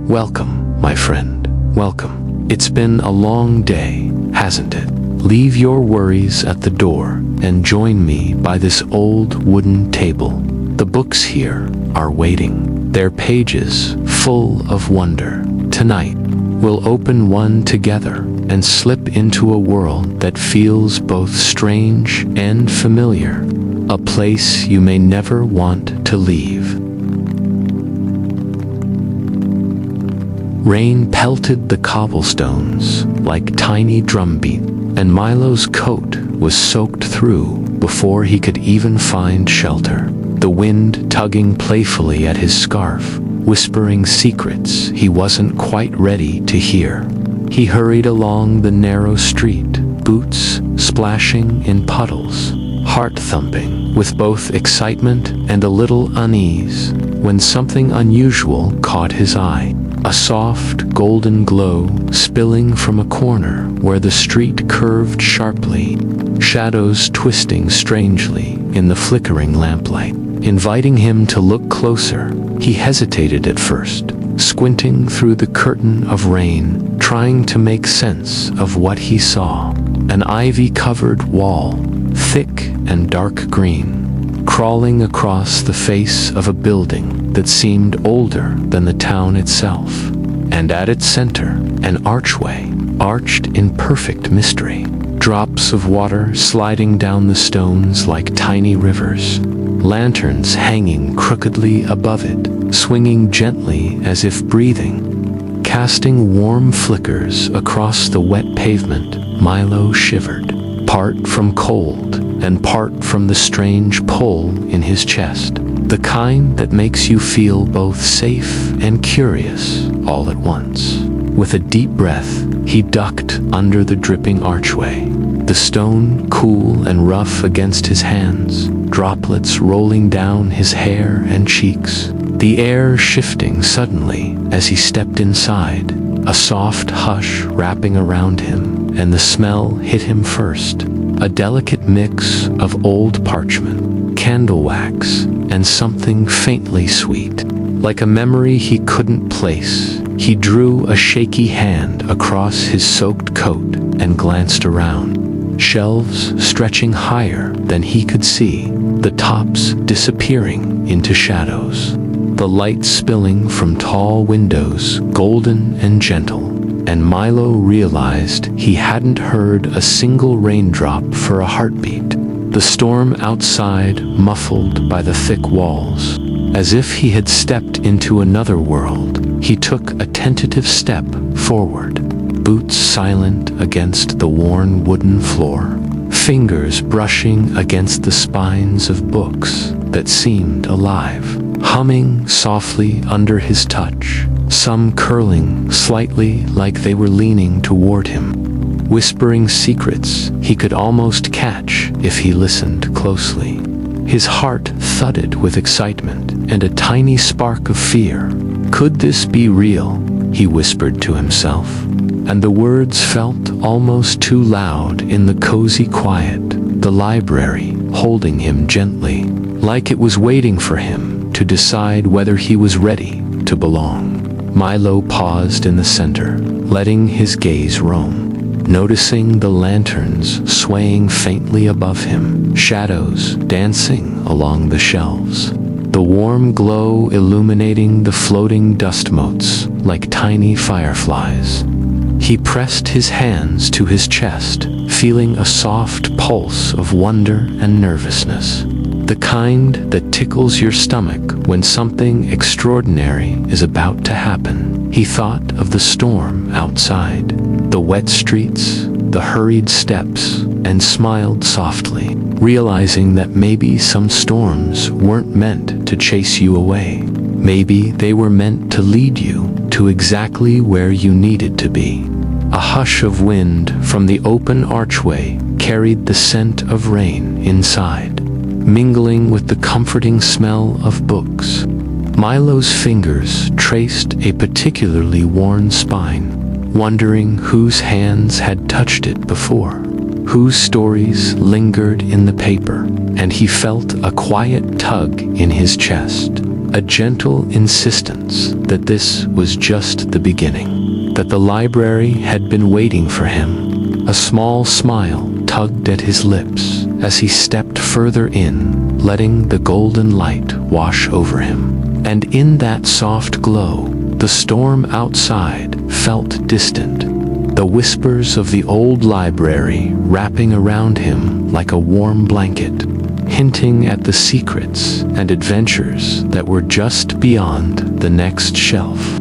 Welcome, my friend, welcome. It's been a long day, hasn't it? Leave your worries at the door and join me by this old wooden table. The books here are waiting, their pages full of wonder. Tonight, we'll open one together and slip into a world that feels both strange and familiar, a place you may never want to leave. Rain pelted the cobblestones like tiny drumbeat, and Milo's coat was soaked through before he could even find shelter. The wind tugging playfully at his scarf, whispering secrets he wasn't quite ready to hear. He hurried along the narrow street, boots splashing in puddles, heart thumping with both excitement and a little unease, when something unusual caught his eye. A soft golden glow spilling from a corner where the street curved sharply, shadows twisting strangely in the flickering lamplight. Inviting him to look closer, he hesitated at first, squinting through the curtain of rain, trying to make sense of what he saw. An ivy-covered wall, thick and dark green, crawling across the face of a building that seemed older than the town itself. And at its center, an archway, arched in perfect mystery. Drops of water sliding down the stones like tiny rivers. Lanterns hanging crookedly above it, swinging gently as if breathing. Casting warm flickers across the wet pavement, Milo shivered, part from cold and part from the strange pull in his chest. The kind that makes you feel both safe and curious all at once. With a deep breath, he ducked under the dripping archway, the stone cool and rough against his hands, droplets rolling down his hair and cheeks, the air shifting suddenly as he stepped inside, a soft hush wrapping around him, and the smell hit him first, a delicate mix of old parchment, candle wax, and something faintly sweet. Like a memory he couldn't place, he drew a shaky hand across his soaked coat and glanced around. Shelves stretching higher than he could see, the tops disappearing into shadows. The light spilling from tall windows, golden and gentle, and Milo realized he hadn't heard a single raindrop for a heartbeat. The storm outside muffled by the thick walls. As if he had stepped into another world, he took a tentative step forward, boots silent against the worn wooden floor, fingers brushing against the spines of books that seemed alive, humming softly under his touch, some curling slightly like they were leaning toward him, whispering secrets he could almost catch if he listened closely. His heart thudded with excitement and a tiny spark of fear. Could this be real? He whispered to himself, and the words felt almost too loud in the cozy quiet, the library holding him gently, like it was waiting for him to decide whether he was ready to belong. Milo paused in the center, letting his gaze roam, noticing the lanterns swaying faintly above him, shadows dancing along the shelves, the warm glow illuminating the floating dust motes like tiny fireflies. He pressed his hands to his chest, feeling a soft pulse of wonder and nervousness, the kind that tickles your stomach when something extraordinary is about to happen. He thought of the storm outside, the wet streets, the hurried steps, and smiled softly, realizing that maybe some storms weren't meant to chase you away. Maybe they were meant to lead you to exactly where you needed to be. A hush of wind from the open archway carried the scent of rain inside, mingling with the comforting smell of books. Milo's fingers traced a particularly worn spine, wondering whose hands had touched it before, whose stories lingered in the paper, and he felt a quiet tug in his chest. a gentle insistence that this was just the beginning, that the library had been waiting for him. A small smile tugged at his lips as he stepped further in, letting the golden light wash over him. And in that soft glow, the storm outside felt distant, the whispers of the old library wrapping around him like a warm blanket, hinting at the secrets and adventures that were just beyond the next shelf.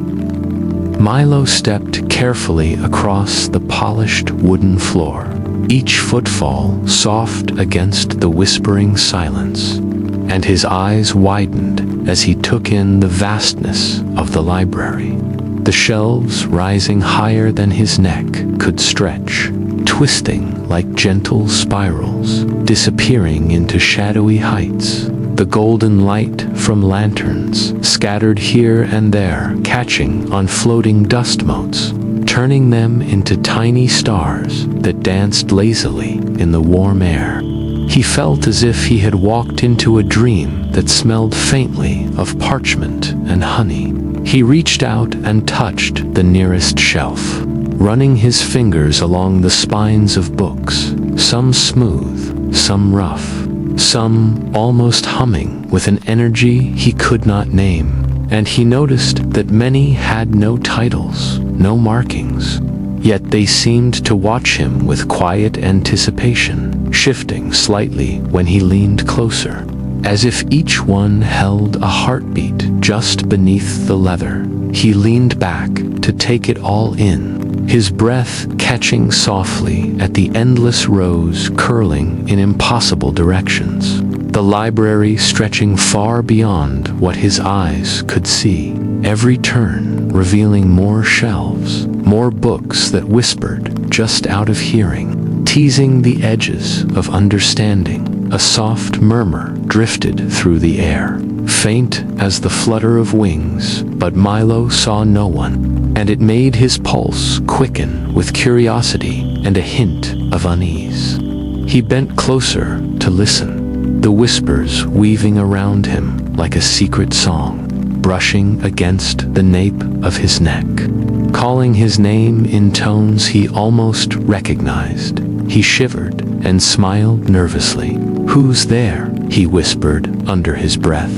Milo stepped carefully across the polished wooden floor, each footfall soft against the whispering silence, and his eyes widened as he took in the vastness of the library. The shelves rising higher than his neck could stretch, twisting like gentle spirals, disappearing into shadowy heights. The golden light from lanterns scattered here and there, catching on floating dust motes, turning them into tiny stars that danced lazily in the warm air. He felt as if he had walked into a dream that smelled faintly of parchment and honey. He reached out and touched the nearest shelf, running his fingers along the spines of books, some smooth, some rough, some almost humming with an energy he could not name. And he noticed that many had no titles, no markings, yet they seemed to watch him with quiet anticipation, shifting slightly when he leaned closer, as if each one held a heartbeat just beneath the leather. He leaned back to take it all in, his breath catching softly at the endless rows curling in impossible directions, the library stretching far beyond what his eyes could see, every turn revealing more shelves, more books that whispered just out of hearing, teasing the edges of understanding. A soft murmur drifted through the air, faint as the flutter of wings, but Milo saw no one, and it made his pulse quicken with curiosity and a hint of unease. He bent closer to listen, the whispers weaving around him like a secret song, brushing against the nape of his neck, calling his name in tones he almost recognized. He shivered and smiled nervously. "Who's there?" he whispered under his breath,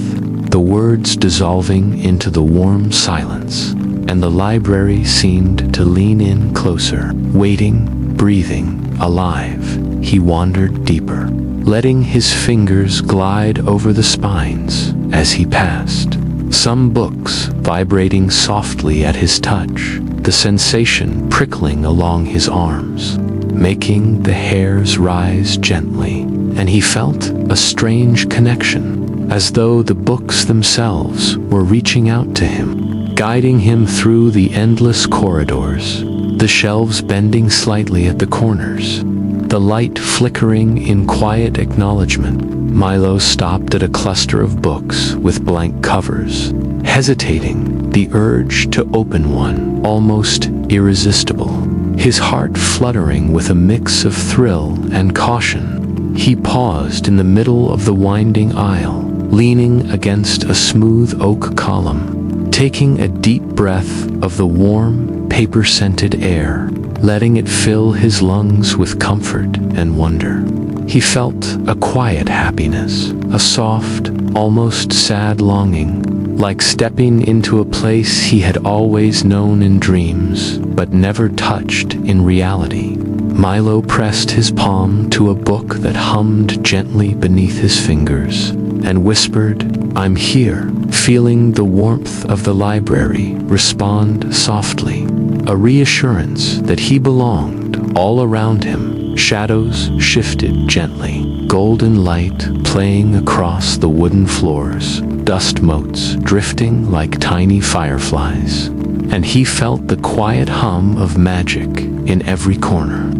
the words dissolving into the warm silence, and the library seemed to lean in closer, waiting, breathing, alive. He wandered deeper, letting his fingers glide over the spines as he passed, some books vibrating softly at his touch, the sensation prickling along his arms, making the hairs rise gently, and he felt a strange connection, as though the books themselves were reaching out to him, guiding him through the endless corridors, the shelves bending slightly at the corners, the light flickering in quiet acknowledgement. Milo stopped at a cluster of books with blank covers, hesitating, the urge to open one almost irresistible, his heart fluttering with a mix of thrill and caution. He paused in the middle of the winding aisle, leaning against a smooth oak column, taking a deep breath of the warm, paper-scented air, letting it fill his lungs with comfort and wonder. He felt a quiet happiness, a soft, almost sad longing, like stepping into a place he had always known in dreams, but never touched in reality. Milo pressed his palm to a book that hummed gently beneath his fingers, and whispered, "I'm here," feeling the warmth of the library respond softly, a reassurance that he belonged. All around him, shadows shifted gently, golden light playing across the wooden floors, dust motes drifting like tiny fireflies, and he felt the quiet hum of magic in every corner,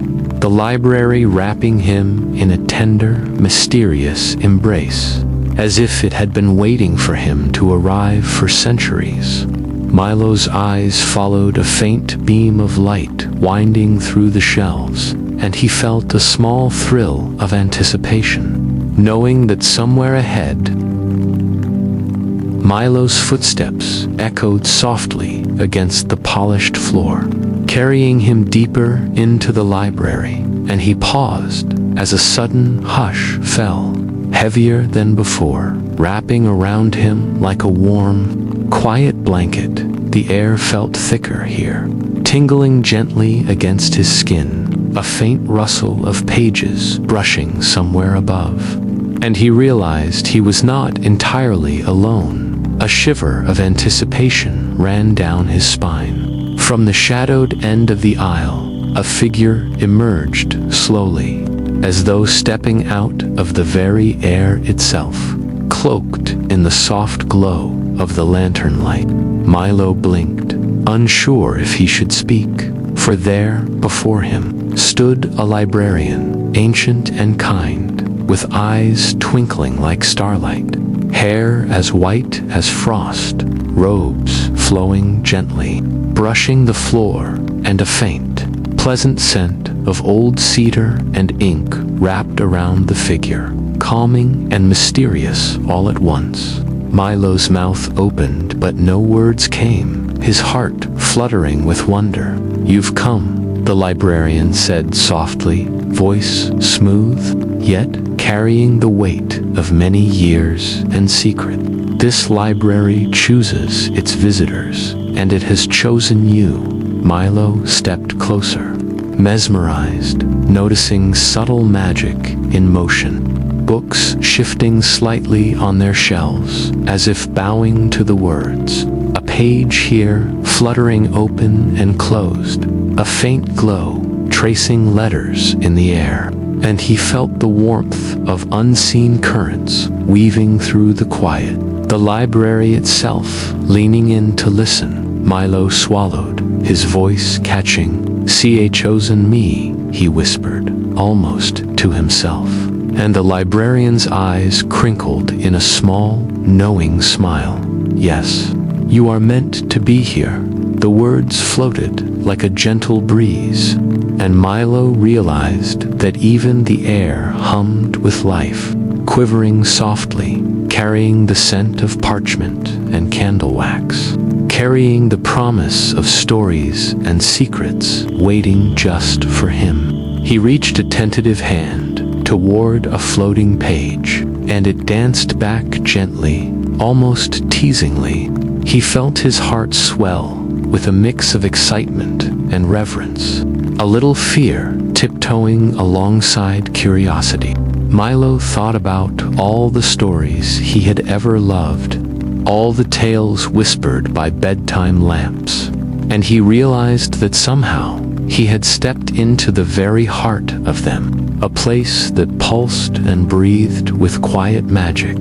the library wrapping him in a tender, mysterious embrace, as if it had been waiting for him to arrive for centuries. Milo's eyes followed a faint beam of light winding through the shelves, and he felt a small thrill of anticipation, knowing that somewhere ahead Milo's footsteps echoed softly against the polished floor, carrying him deeper into the library, and he paused as a sudden hush fell, heavier than before, wrapping around him like a warm, quiet blanket. The air felt thicker here, tingling gently against his skin, a faint rustle of pages brushing somewhere above. And he realized he was not entirely alone. A shiver of anticipation ran down his spine. From the shadowed end of the aisle, a figure emerged slowly, as though stepping out of the very air itself, cloaked in the soft glow of the lantern light. Milo blinked, unsure if he should speak, for there, before him, stood a librarian, ancient and kind, with eyes twinkling like starlight, hair as white as frost, robes flowing gently, brushing the floor, and a faint, pleasant scent of old cedar and ink wrapped around the figure, calming and mysterious all at once. Milo's mouth opened, but no words came, his heart fluttering with wonder. "You've come," the librarian said softly, voice smooth, yet carrying the weight of many years and secret. "This library chooses its visitors, and it has chosen you." Milo stepped closer, mesmerized, noticing subtle magic in motion. Books shifting slightly on their shelves, as if bowing to the words. A page here, fluttering open and closed. A faint glow, tracing letters in the air. And he felt the warmth of unseen currents weaving through the quiet. The library itself, leaning in to listen. Milo swallowed, his voice catching. "See, chosen me," he whispered, almost to himself. And the librarian's eyes crinkled in a small, knowing smile. "Yes, you are meant to be here." The words floated like a gentle breeze, and Milo realized that even the air hummed with life, quivering softly, carrying the scent of parchment and candle wax, carrying the promise of stories and secrets waiting just for him. He reached a tentative hand toward a floating page, and it danced back gently, almost teasingly. He felt his heart swell with a mix of excitement and reverence, a little fear tiptoeing alongside curiosity. Milo thought about all the stories he had ever loved, all the tales whispered by bedtime lamps, and he realized that somehow he had stepped into the very heart of them, a place that pulsed and breathed with quiet magic.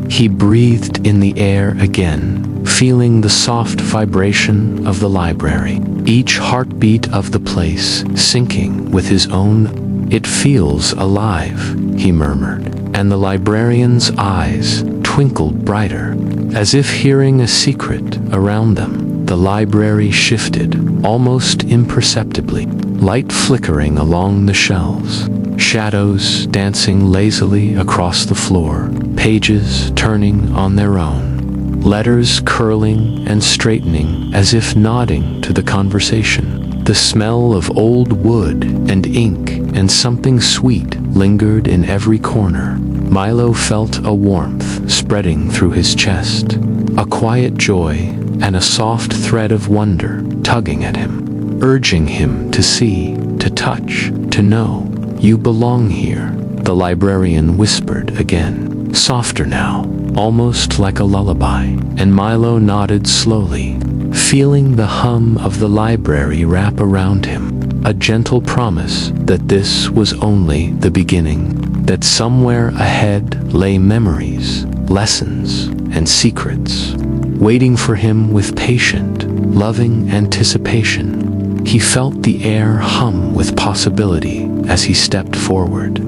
He breathed in the air again, feeling the soft vibration of the library, each heartbeat of the place syncing with his own. "It feels alive," he murmured, and the librarian's eyes twinkled brighter, as if hearing a secret around them. The library shifted, almost imperceptibly, light flickering along the shelves, shadows dancing lazily across the floor, pages turning on their own, letters curling and straightening as if nodding to the conversation. The smell of old wood and ink and something sweet lingered in every corner. Milo felt a warmth spreading through his chest, a quiet joy and a soft thread of wonder tugging at him, urging him to see, to touch, to know. "You belong here," the librarian whispered again, softer now, almost like a lullaby, and Milo nodded slowly, feeling the hum of the library wrap around him, a gentle promise that this was only the beginning, that somewhere ahead lay memories, lessons, and secrets, waiting for him with patient, loving anticipation. He felt the air hum with possibility as he stepped forward,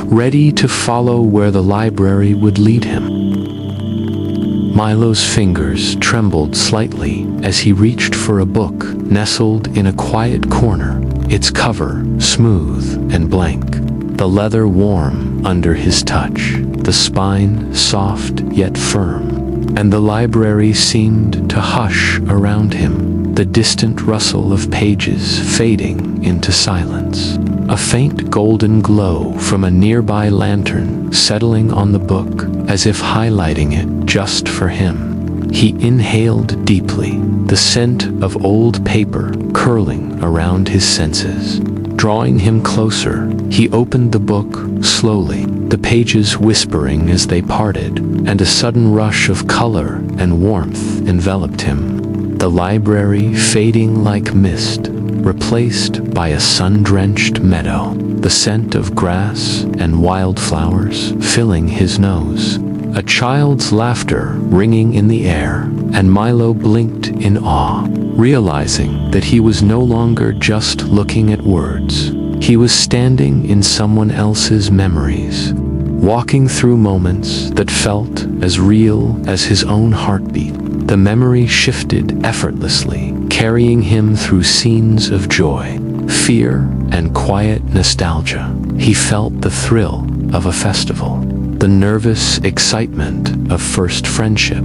ready to follow where the library would lead him. Milo's fingers trembled slightly as he reached for a book nestled in a quiet corner, its cover smooth and blank, the leather warm under his touch, the spine soft yet firm. and the library seemed to hush around him, the distant rustle of pages fading into silence. A faint golden glow from a nearby lantern settling on the book, as if highlighting it just for him. He inhaled deeply, the scent of old paper curling around his senses. Drawing him closer, he opened the book slowly, the pages whispering as they parted, and a sudden rush of color and warmth enveloped him. The library fading like mist, replaced by a sun-drenched meadow, the scent of grass and wildflowers filling his nose. A child's laughter ringing in the air, and Milo blinked in awe, realizing that he was no longer just looking at words. He was standing in someone else's memories, walking through moments that felt as real as his own heartbeat. The memory shifted effortlessly, carrying him through scenes of joy, fear, and quiet nostalgia. He felt the thrill of a festival, the nervous excitement of first friendship,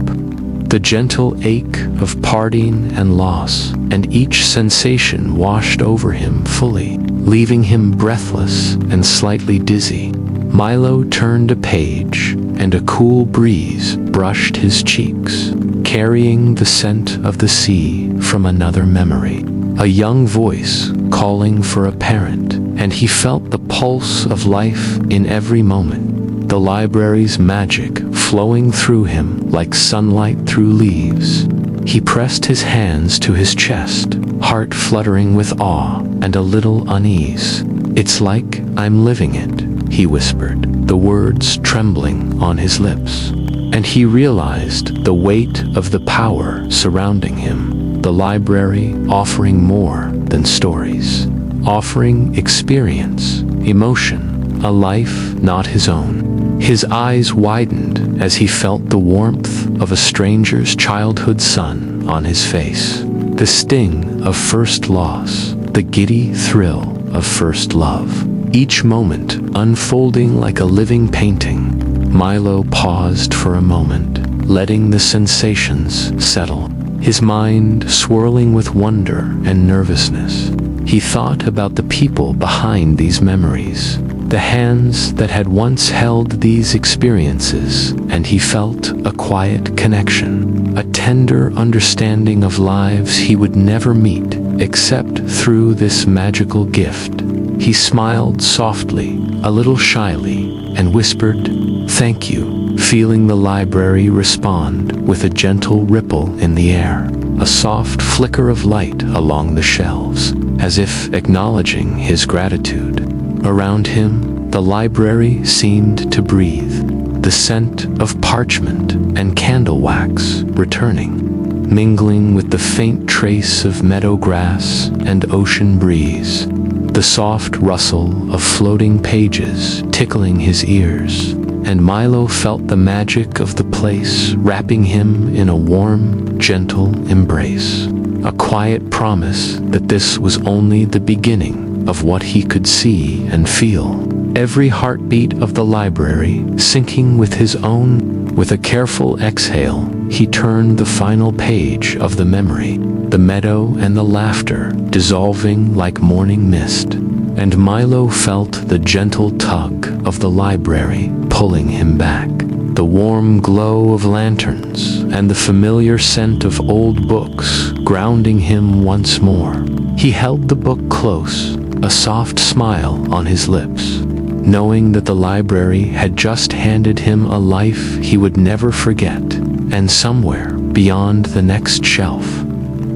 the gentle ache of parting and loss, and each sensation washed over him fully, leaving him breathless and slightly dizzy. Milo turned a page, and a cool breeze brushed his cheeks, carrying the scent of the sea from another memory. A young voice calling for a parent, and he felt the pulse of life in every moment. The library's magic flowing through him like sunlight through leaves. He pressed his hands to his chest, heart fluttering with awe and a little unease. "It's like I'm living it," he whispered, the words trembling on his lips. And he realized the weight of the power surrounding him. The library offering more than stories, offering experience, emotion, a life not his own. His eyes widened as he felt the warmth of a stranger's childhood sun on his face. The sting of first loss, the giddy thrill of first love. Each moment unfolding like a living painting. Milo paused for a moment, letting the sensations settle, his mind swirling with wonder and nervousness. He thought about the people behind these memories, the hands that had once held these experiences, and he felt a quiet connection, a tender understanding of lives he would never meet except through this magical gift. He smiled softly, a little shyly, and whispered, "Thank you," feeling the library respond with a gentle ripple in the air, a soft flicker of light along the shelves, as if acknowledging his gratitude. Around him, the library seemed to breathe, the scent of parchment and candle wax returning, mingling with the faint trace of meadow grass and ocean breeze. The soft rustle of floating pages tickling his ears, and Milo felt the magic of the place wrapping him in a warm, gentle embrace, a quiet promise that this was only the beginning of what he could see and feel. Every heartbeat of the library syncing with his own. With a careful exhale, he turned the final page of the memory, the meadow and the laughter dissolving like morning mist, and Milo felt the gentle tug of the library pulling him back, the warm glow of lanterns and the familiar scent of old books grounding him once more. He held the book close, a soft smile on his lips, knowing that the library had just handed him a life he would never forget, and somewhere beyond the next shelf,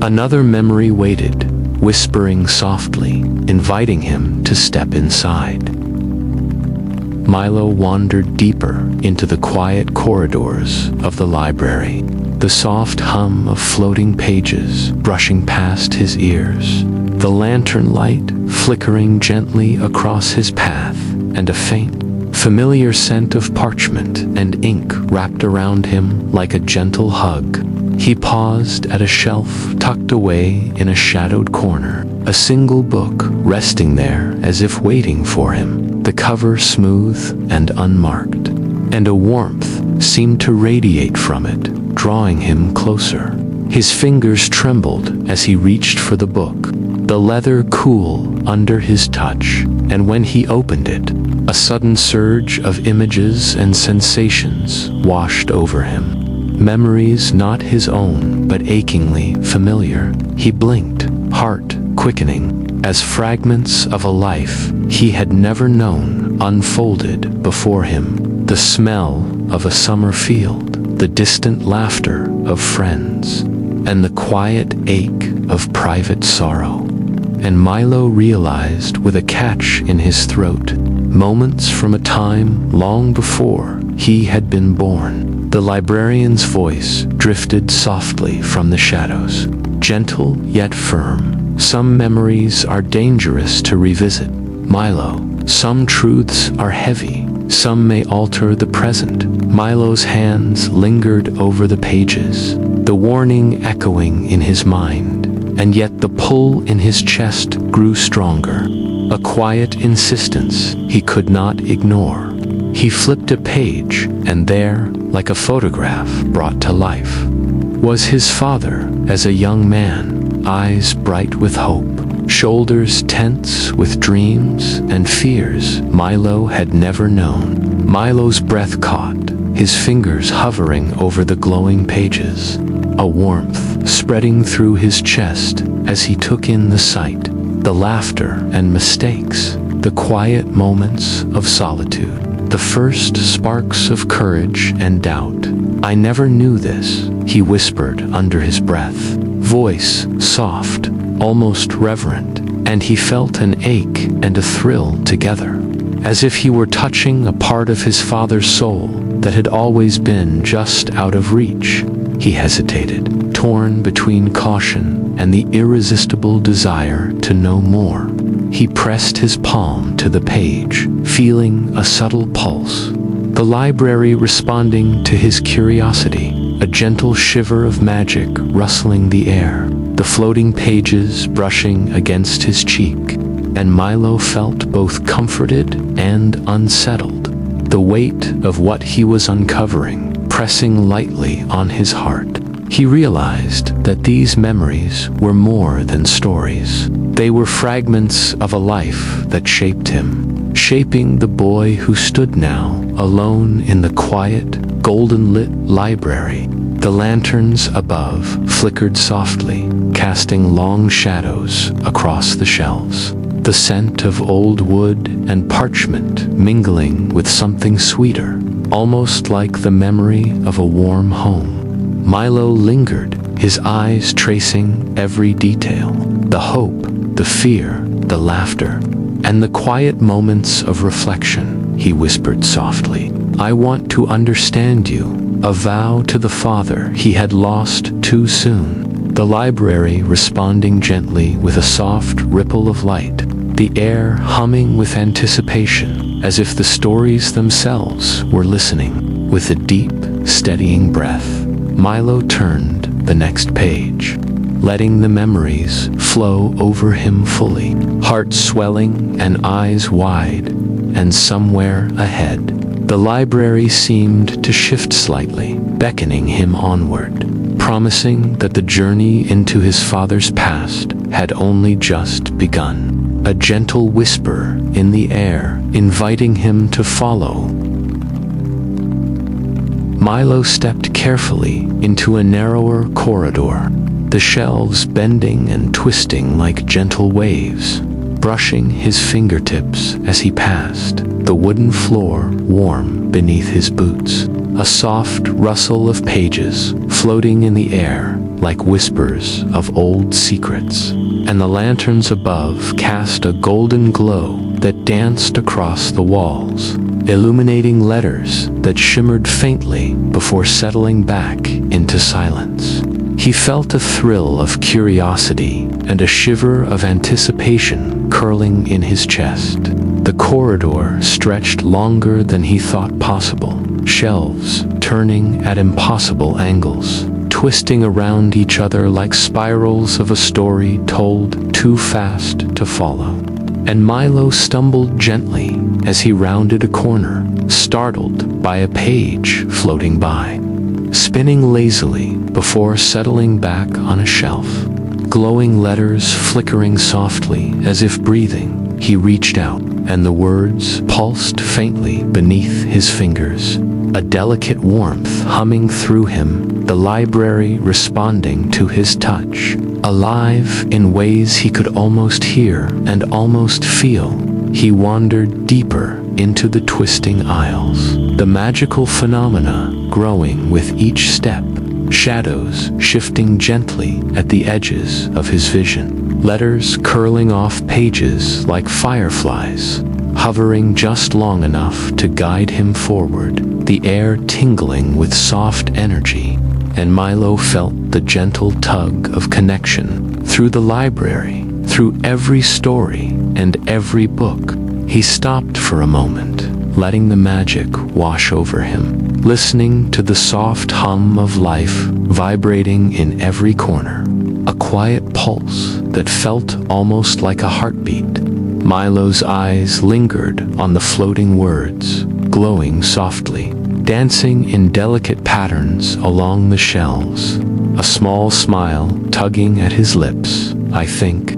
another memory waited, whispering softly, inviting him to step inside. Milo wandered deeper into the quiet corridors of the library, the soft hum of floating pages brushing past his ears, the lantern light flickering gently across his path, and a faint, familiar scent of parchment and ink wrapped around him like a gentle hug. He paused at a shelf tucked away in a shadowed corner, a single book resting there as if waiting for him, the cover smooth and unmarked. and a warmth seemed to radiate from it, drawing him closer. His fingers trembled as he reached for the book, the leather cool under his touch, and when he opened it, a sudden surge of images and sensations washed over him. Memories not his own, but achingly familiar. He blinked, heart quickening, as fragments of a life he had never known unfolded before him. The smell of a summer field, the distant laughter of friends, and the quiet ache of private sorrow. And Milo realized with a catch in his throat, moments from a time long before he had been born. The librarian's voice drifted softly from the shadows, gentle yet firm. Some memories are dangerous to revisit, Milo. Some truths are heavy. Some may alter the present. Milo's hands lingered over the pages, the warning echoing in his mind, and yet the pull in his chest grew stronger, a quiet insistence he could not ignore. He flipped a page, and there, like a photograph brought to life, was his father as a young man, eyes bright with hope, shoulders tense with dreams and fears Milo had never known. Milo's breath caught, his fingers hovering over the glowing pages, a warmth spreading through his chest as he took in the sight, the laughter and mistakes, the quiet moments of solitude, the first sparks of courage and doubt. "I never knew this," he whispered under his breath, voice soft, almost reverent, and he felt an ache and a thrill together, as if he were touching a part of his father's soul that had always been just out of reach. He hesitated, torn between caution and the irresistible desire to know more. He pressed his palm to the page, feeling a subtle pulse, the library responding to his curiosity, a gentle shiver of magic rustling the air, the floating pages brushing against his cheek, and Milo felt both comforted and unsettled, the weight of what he was uncovering pressing lightly on his heart. He realized that these memories were more than stories. They were fragments of a life that shaped him, shaping the boy who stood now alone in the quiet, golden-lit library. The lanterns above flickered softly, casting long shadows across the shelves, the scent of old wood and parchment mingling with something sweeter, almost like the memory of a warm home. Milo lingered, his eyes tracing every detail, the hope, the fear, the laughter, and the quiet moments of reflection. He whispered softly, "I want to understand you," a vow to the father he had lost too soon. The library responding gently with a soft ripple of light, the air humming with anticipation, as if the stories themselves were listening. With a deep, steadying breath, Milo turned the next page, letting the memories flow over him fully, heart swelling and eyes wide. And somewhere ahead, the library seemed to shift slightly, beckoning him onward, promising that the journey into his father's past had only just begun. A gentle whisper in the air, inviting him to follow. Milo stepped carefully into a narrower corridor, the shelves bending and twisting like gentle waves, brushing his fingertips as he passed, the wooden floor warm beneath his boots, a soft rustle of pages floating in the air like whispers of old secrets, and the lanterns above cast a golden glow that danced across the walls, illuminating letters that shimmered faintly before settling back into silence. He felt a thrill of curiosity and a shiver of anticipation curling in his chest. The corridor stretched longer than he thought possible, shelves turning at impossible angles, twisting around each other like spirals of a story told too fast to follow. And Milo stumbled gently as he rounded a corner, startled by a page floating by, spinning lazily before settling back on a shelf. Glowing letters flickering softly as if breathing, he reached out, and the words pulsed faintly beneath his fingers, a delicate warmth humming through him, the library responding to his touch, alive in ways he could almost hear and almost feel. He wandered deeper into the twisting aisles, the magical phenomena growing with each step, shadows shifting gently at the edges of his vision, letters curling off pages like fireflies, hovering just long enough to guide him forward, the air tingling with soft energy, and Milo felt the gentle tug of connection through the library, through every story and every book. He stopped for a moment, letting the magic wash over him, listening to the soft hum of life vibrating in every corner, a quiet pulse that felt almost like a heartbeat. Milo's eyes lingered on the floating words, glowing softly, dancing in delicate patterns along the shelves, a small smile tugging at his lips. "I think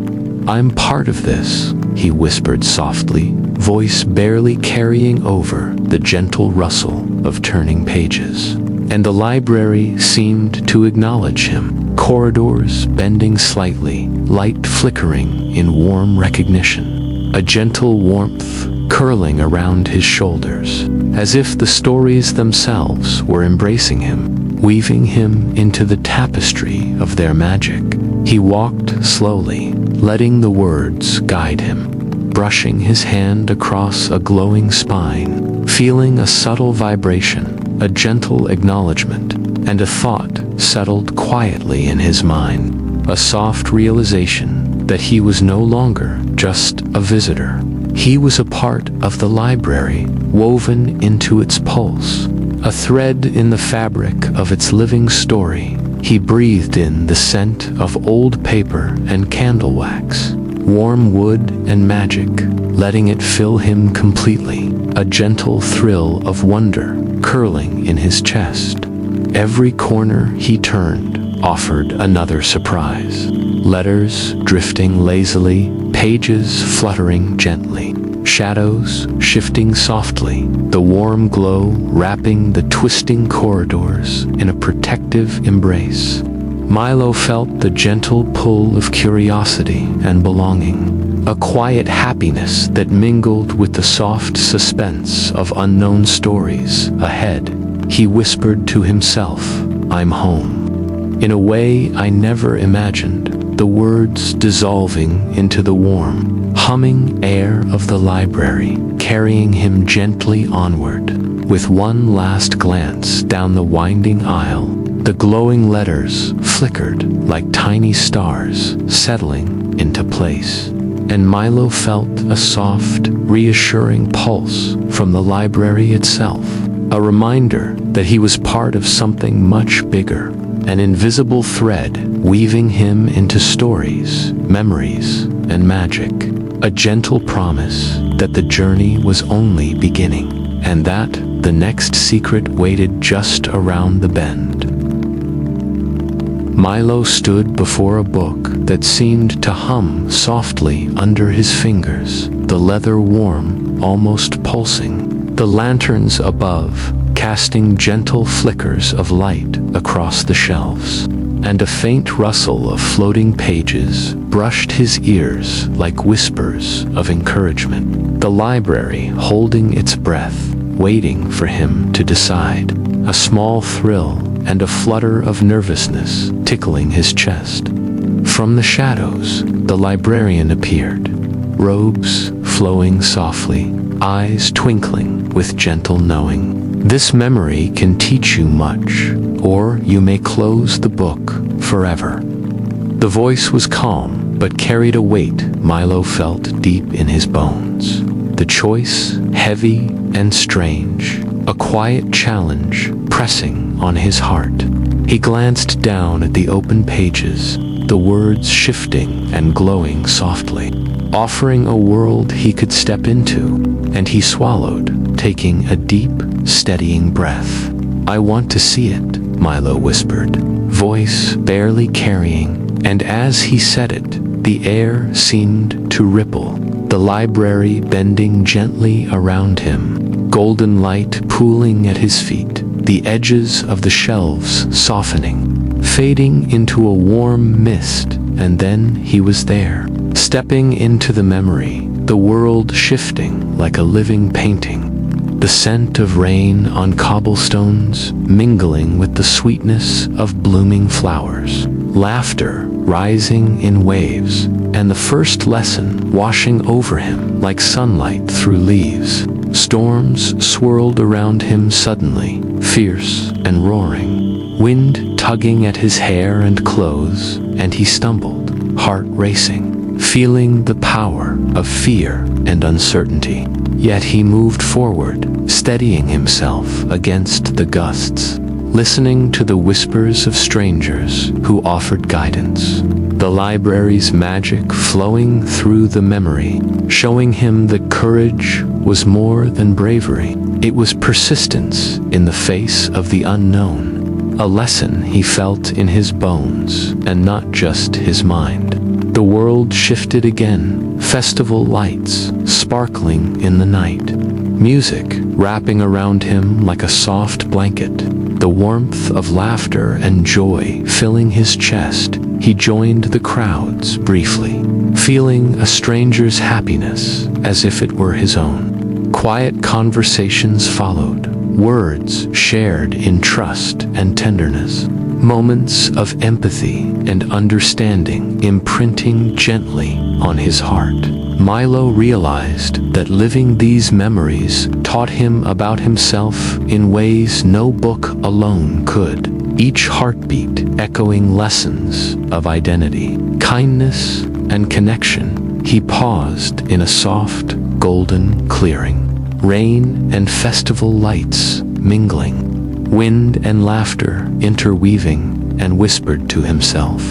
I'm part of this," he whispered softly, voice barely carrying over the gentle rustle of turning pages. And the library seemed to acknowledge him, corridors bending slightly, light flickering in warm recognition, a gentle warmth curling around his shoulders, as if the stories themselves were embracing him, weaving him into the tapestry of their magic. He walked slowly, letting the words guide him, brushing his hand across a glowing spine, feeling a subtle vibration, a gentle acknowledgement, and a thought settled quietly in his mind, a soft realization that he was no longer just a visitor. He was a part of the library, woven into its pulse, a thread in the fabric of its living story. He breathed in the scent of old paper and candle wax, warm wood and magic, letting it fill him completely, a gentle thrill of wonder curling in his chest. Every corner he turned offered another surprise. Letters drifting lazily, pages fluttering gently, shadows shifting softly, the warm glow wrapping the twisting corridors in a protective embrace. Milo felt the gentle pull of curiosity and belonging, a quiet happiness that mingled with the soft suspense of unknown stories ahead. He whispered to himself, "I'm home," in a way I never imagined, the words dissolving into the warm, humming air of the library, carrying him gently onward. With one last glance down the winding aisle, the glowing letters flickered like tiny stars settling into place, and Milo felt a soft, reassuring pulse from the library itself, a reminder that he was part of something much bigger, an invisible thread weaving him into stories, memories, and magic, a gentle promise that the journey was only beginning, and that the next secret waited just around the bend. Milo stood before a book that seemed to hum softly under his fingers, the leather warm, almost pulsing, the lanterns above casting gentle flickers of light across the shelves, and a faint rustle of floating pages brushed his ears like whispers of encouragement. The library holding its breath, waiting for him to decide, a small thrill and a flutter of nervousness tickling his chest. From the shadows, the librarian appeared, robes flowing softly, eyes twinkling with gentle knowing. "This memory can teach you much, or you may close the book forever." The voice was calm, but carried a weight Milo felt deep in his bones. The choice, heavy and strange, a quiet challenge pressing on his heart. He glanced down at the open pages, the words shifting and glowing softly, offering a world he could step into, and he swallowed taking a deep, steadying breath. "I want to see it," Milo whispered, voice barely carrying, and as he said it, the air seemed to ripple, the library bending gently around him, golden light pooling at his feet, the edges of the shelves softening, fading into a warm mist, and then he was there, stepping into the memory, the world shifting like a living painting. The scent of rain on cobblestones mingling with the sweetness of blooming flowers, laughter rising in waves, and the first lesson washing over him like sunlight through leaves. Storms swirled around him suddenly, fierce and roaring, wind tugging at his hair and clothes, and he stumbled, heart racing, feeling the power of fear and uncertainty. Yet he moved forward, steadying himself against the gusts, listening to the whispers of strangers who offered guidance. The library's magic flowing through the memory, showing him that courage was more than bravery. It was persistence in the face of the unknown, a lesson he felt in his bones and not just his mind. The world shifted again, festival lights sparkling in the night, music wrapping around him like a soft blanket, the warmth of laughter and joy filling his chest. He joined the crowds briefly, feeling a stranger's happiness as if it were his own. Quiet conversations followed, words shared in trust and tenderness, moments of empathy and understanding imprinting gently on his heart. Milo realized that living these memories taught him about himself in ways no book alone could, each heartbeat echoing lessons of identity, kindness, and connection. He paused in a soft, golden clearing, rain and festival lights mingling, wind and laughter interweaving, and whispered to himself,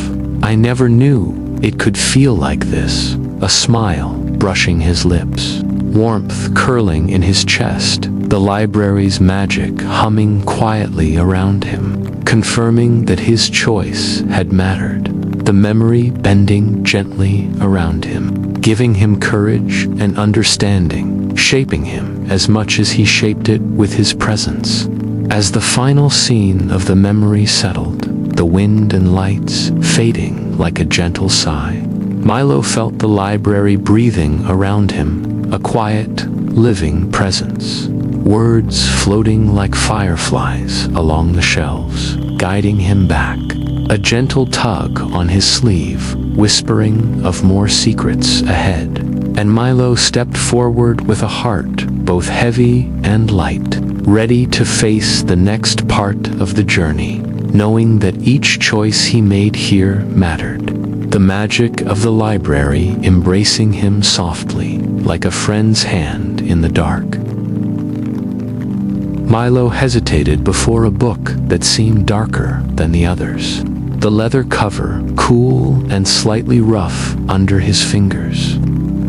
"I never knew it could feel like this." A smile brushing his lips, warmth curling in his chest, the library's magic humming quietly around him, confirming that his choice had mattered. The memory bending gently around him, giving him courage and understanding, shaping him as much as he shaped it with his presence. As the final scene of the memory settled, the wind and lights fading like a gentle sigh, Milo felt the library breathing around him, a quiet, living presence. Words floating like fireflies along the shelves, guiding him back. A gentle tug on his sleeve, whispering of more secrets ahead. And Milo stepped forward with a heart both heavy and light, ready to face the next part of the journey, knowing that each choice he made here mattered. The magic of the library embracing him softly, like a friend's hand in the dark. Milo hesitated before a book that seemed darker than the others. The leather cover, cool and slightly rough under his fingers.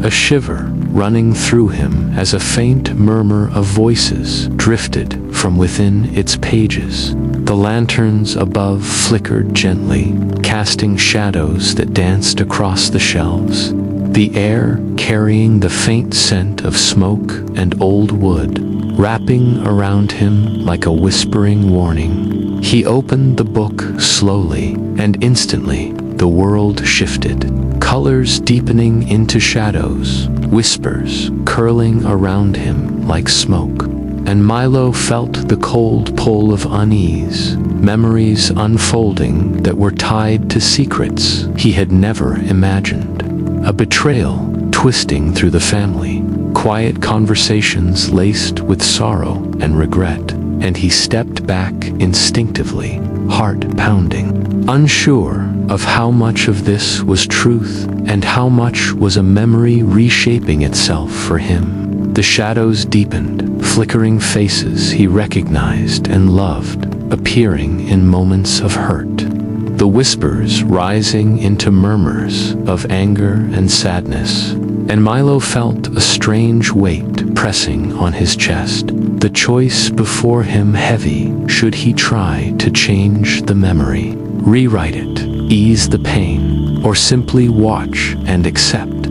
A shiver running through him as a faint murmur of voices drifted from within its pages. The lanterns above flickered gently, casting shadows that danced across the shelves. The air carrying the faint scent of smoke and old wood, wrapping around him like a whispering warning. He opened the book slowly, and instantly the world shifted. Colors deepening into shadows, whispers curling around him like smoke. And Milo felt the cold pull of unease, memories unfolding that were tied to secrets he had never imagined. A betrayal twisting through the family, quiet conversations laced with sorrow and regret, and he stepped back instinctively, heart pounding, unsure of how much of this was truth and how much was a memory reshaping itself for him. The shadows deepened, flickering faces he recognized and loved, appearing in moments of hurt. The whispers rising into murmurs of anger and sadness, and Milo felt a strange weight pressing on his chest. The choice before him heavy. Should he try to change the memory, rewrite it, ease the pain, or simply watch and accept?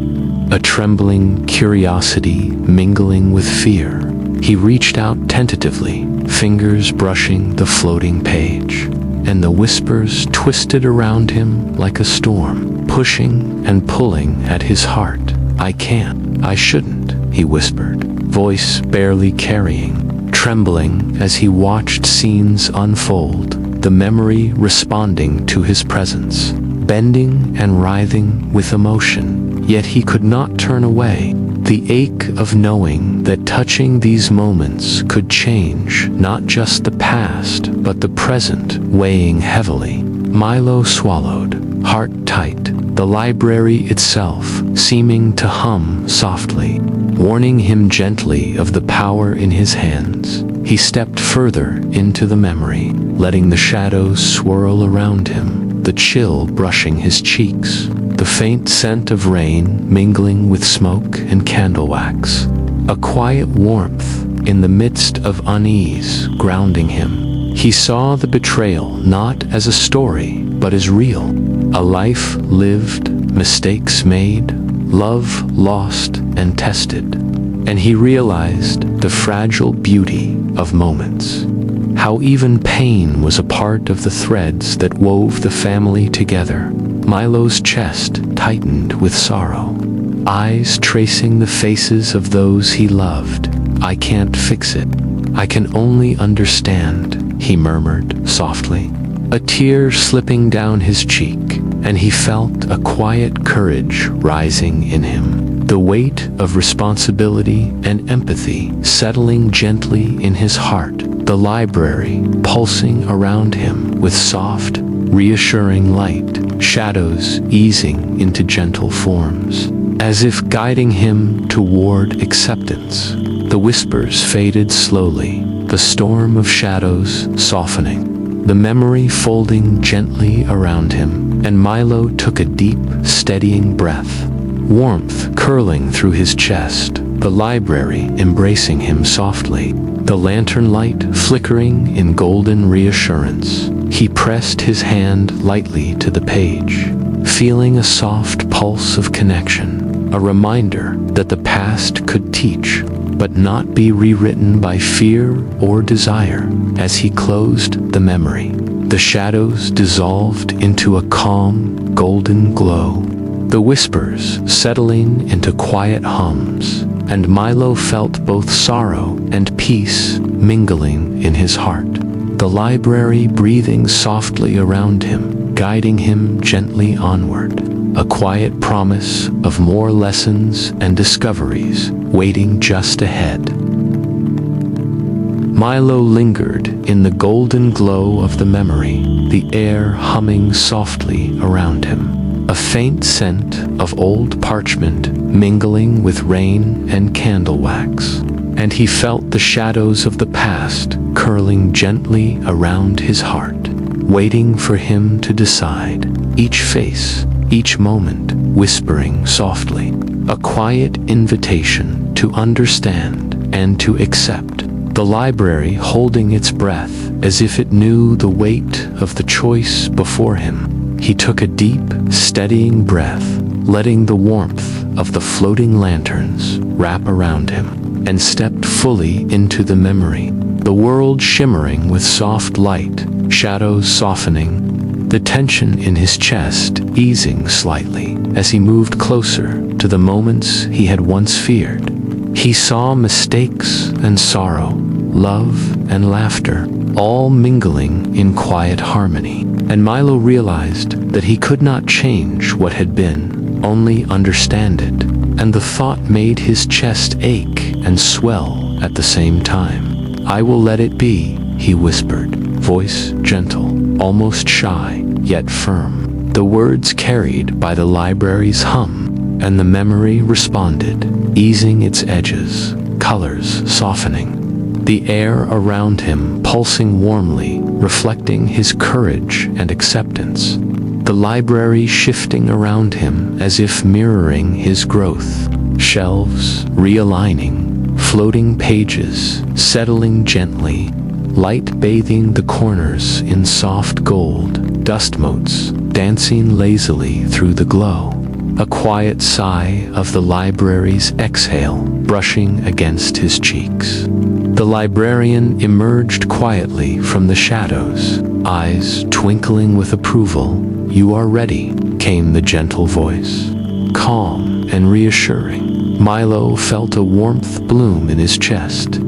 A trembling curiosity mingling with fear, he reached out tentatively, fingers brushing the floating page, and the whispers twisted around him like a storm, pushing and pulling at his heart. "I can't, I shouldn't," he whispered, voice barely carrying, trembling as he watched scenes unfold, the memory responding to his presence, bending and writhing with emotion, yet he could not turn away. The ache of knowing that touching these moments could change not just the past but the present weighing heavily. Milo swallowed, heart tight, the library itself seeming to hum softly, warning him gently of the power in his hands. He stepped further into the memory, letting the shadows swirl around him, the chill brushing his cheeks, the faint scent of rain mingling with smoke and candle wax, a quiet warmth in the midst of unease grounding him. He saw the betrayal not as a story, but as real, a life lived, mistakes made, love lost and tested, and he realized the fragile beauty of moments. How even pain was a part of the threads that wove the family together. Milo's chest tightened with sorrow, eyes tracing the faces of those he loved. "I can't fix it. I can only understand," he murmured softly, a tear slipping down his cheek, and he felt a quiet courage rising in him, the weight of responsibility and empathy settling gently in his heart, the library pulsing around him with soft, reassuring light, shadows easing into gentle forms, as if guiding him toward acceptance. The whispers faded slowly, the storm of shadows softening, the memory folding gently around him, and Milo took a deep, steadying breath, warmth curling through his chest, the library embracing him softly, the lantern light flickering in golden reassurance. He pressed his hand lightly to the page, feeling a soft pulse of connection, a reminder that the past could teach, but not be rewritten by fear or desire. As he closed the memory, the shadows dissolved into a calm, golden glow, the whispers settling into quiet hums, and Milo felt both sorrow and peace mingling in his heart. The library breathing softly around him, guiding him gently onward, a quiet promise of more lessons and discoveries waiting just ahead. Milo lingered in the golden glow of the memory, the air humming softly around him, a faint scent of old parchment mingling with rain and candle wax, and he felt the shadows of the past curling gently around his heart, waiting for him to decide, each face, each moment whispering softly, a quiet invitation to understand and to accept. The library holding its breath as if it knew the weight of the choice before him. He took a deep, steadying breath, letting the warmth of the floating lanterns wrap around him, and stepped fully into the memory, the world shimmering with soft light, shadows softening, the tension in his chest easing slightly as he moved closer to the moments he had once feared. He saw mistakes and sorrow, love and laughter, all mingling in quiet harmony, and Milo realized that he could not change what had been, only understand it, and the thought made his chest ache and swell at the same time. "I will let it be," he whispered, voice gentle, almost shy, yet firm. The words carried by the library's hum, and the memory responded, easing its edges, colors softening, the air around him pulsing warmly, reflecting his courage and acceptance, the library shifting around him as if mirroring his growth. Shelves realigning, floating pages settling gently, light bathing the corners in soft gold, dust motes dancing lazily through the glow. A quiet sigh of the library's exhale brushing against his cheeks. The librarian emerged quietly from the shadows, eyes twinkling with approval. "You are ready," came the gentle voice. Calm and reassuring, Milo felt a warmth bloom in his chest.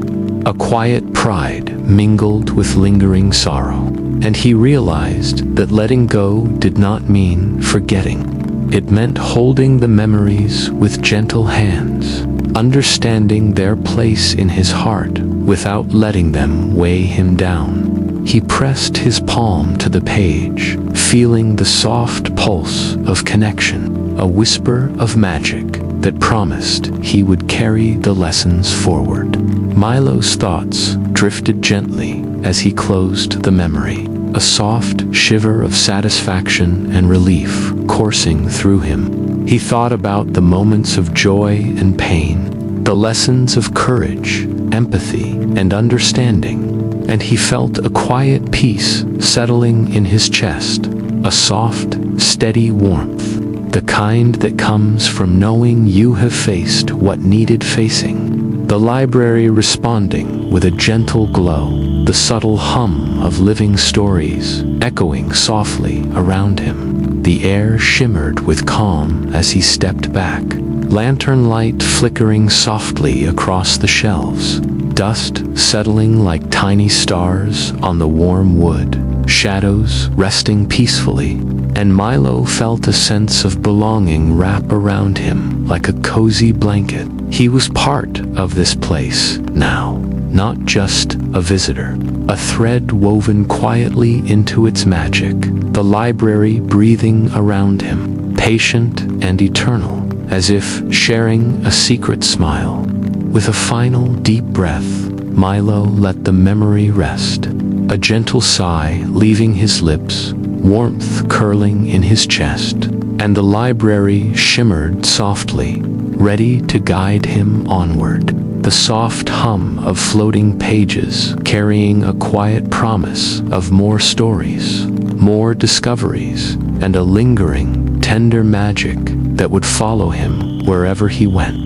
A quiet pride mingled with lingering sorrow, and he realized that letting go did not mean forgetting. It meant holding the memories with gentle hands, understanding their place in his heart without letting them weigh him down. He pressed his palm to the page, feeling the soft pulse of connection, a whisper of magic that promised he would carry the lessons forward. Milo's thoughts drifted gently as he closed the memory, a soft shiver of satisfaction and relief coursing through him. He thought about the moments of joy and pain, the lessons of courage, empathy, and understanding, and he felt a quiet peace settling in his chest, a soft, steady warmth, the kind that comes from knowing you have faced what needed facing. The library responding with a gentle glow, the subtle hum of living stories echoing softly around him. The air shimmered with calm as he stepped back, lantern light flickering softly across the shelves, dust settling like tiny stars on the warm wood, shadows resting peacefully, and Milo felt a sense of belonging wrap around him like a cozy blanket. He was part of this place now, not just a visitor, a thread woven quietly into its magic, the library breathing around him, patient and eternal, as if sharing a secret smile. With a final deep breath, Milo let the memory rest, a gentle sigh leaving his lips, warmth curling in his chest, and the library shimmered softly, ready to guide him onward. The soft hum of floating pages carrying a quiet promise of more stories, more discoveries, and a lingering, tender magic that would follow him wherever he went.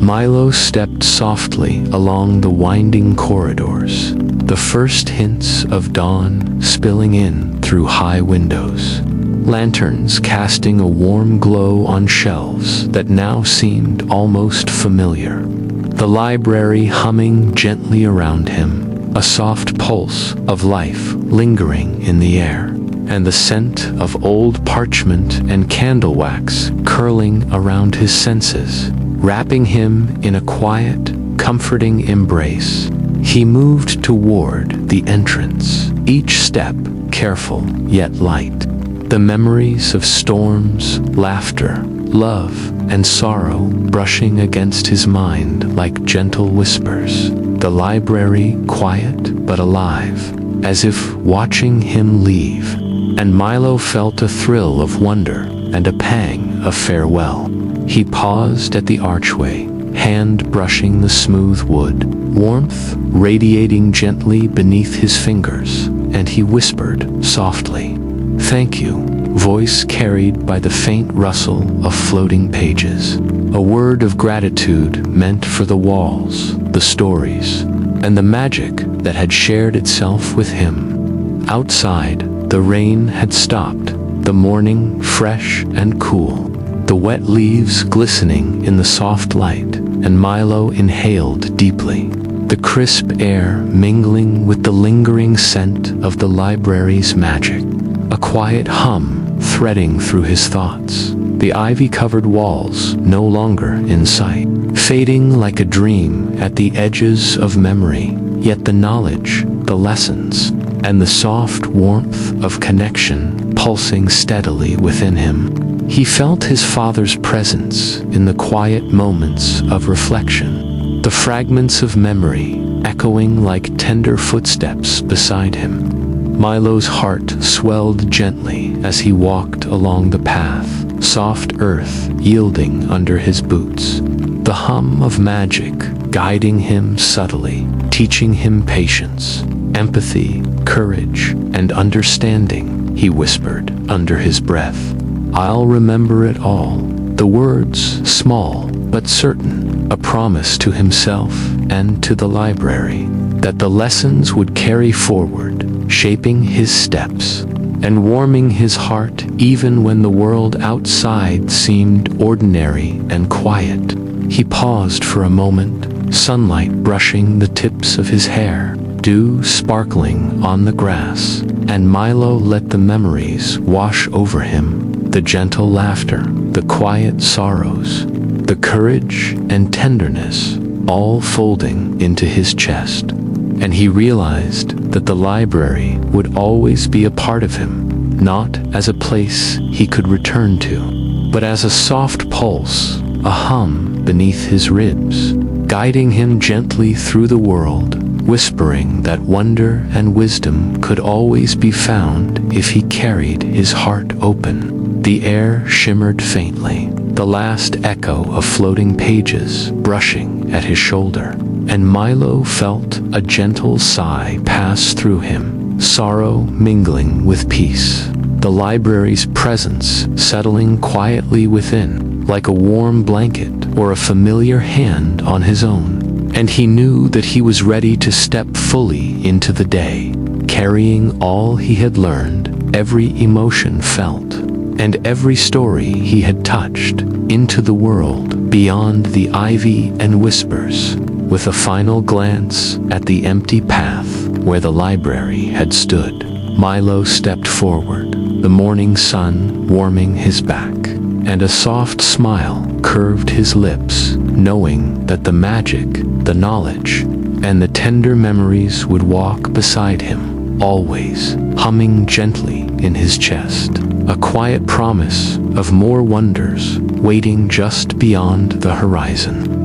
Milo stepped softly along the winding corridors, the first hints of dawn spilling in through high windows, lanterns casting a warm glow on shelves that now seemed almost familiar. The library humming gently around him, a soft pulse of life lingering in the air, and the scent of old parchment and candle wax curling around his senses, wrapping him in a quiet, comforting embrace. He moved toward the entrance, each step careful yet light. The memories of storms, laughter, love, and sorrow brushing against his mind like gentle whispers. The library quiet but alive, as if watching him leave. And Milo felt a thrill of wonder and a pang of farewell. He paused at the archway, hand brushing the smooth wood, warmth radiating gently beneath his fingers, and he whispered softly, "Thank you," voice carried by the faint rustle of floating pages. A word of gratitude meant for the walls, the stories, and the magic that had shared itself with him. Outside, the rain had stopped, the morning fresh and cool, the wet leaves glistening in the soft light, and Milo inhaled deeply, the crisp air mingling with the lingering scent of the library's magic. A quiet hum threading through his thoughts, the ivy-covered walls no longer in sight, fading like a dream at the edges of memory, yet the knowledge, the lessons, and the soft warmth of connection pulsing steadily within him. He felt his father's presence in the quiet moments of reflection, the fragments of memory echoing like tender footsteps beside him. Milo's heart swelled gently as he walked along the path, soft earth yielding under his boots, the hum of magic guiding him subtly, teaching him patience, empathy, courage, and understanding. He whispered under his breath, "I'll remember it all." The words small but certain, a promise to himself and to the library that the lessons would carry forward, shaping his steps and warming his heart even when the world outside seemed ordinary and quiet. He paused for a moment, sunlight brushing the tips of his hair, dew sparkling on the grass, and Milo let the memories wash over him, the gentle laughter, the quiet sorrows, the courage and tenderness, all folding into his chest. And he realized that the library would always be a part of him, not as a place he could return to, but as a soft pulse, a hum beneath his ribs, guiding him gently through the world, whispering that wonder and wisdom could always be found if he carried his heart open. The air shimmered faintly, the last echo of floating pages brushing at his shoulder, and Milo felt a gentle sigh pass through him, sorrow mingling with peace, the library's presence settling quietly within, like a warm blanket or a familiar hand on his own. And he knew that he was ready to step fully into the day, carrying all he had learned, every emotion felt, and every story he had touched, into the world beyond the ivy and whispers. With a final glance at the empty path where the library had stood, Milo stepped forward, the morning sun warming his back, and a soft smile curved his lips, knowing that the magic, the knowledge, and the tender memories would walk beside him, always, humming gently in his chest, a quiet promise of more wonders waiting just beyond the horizon.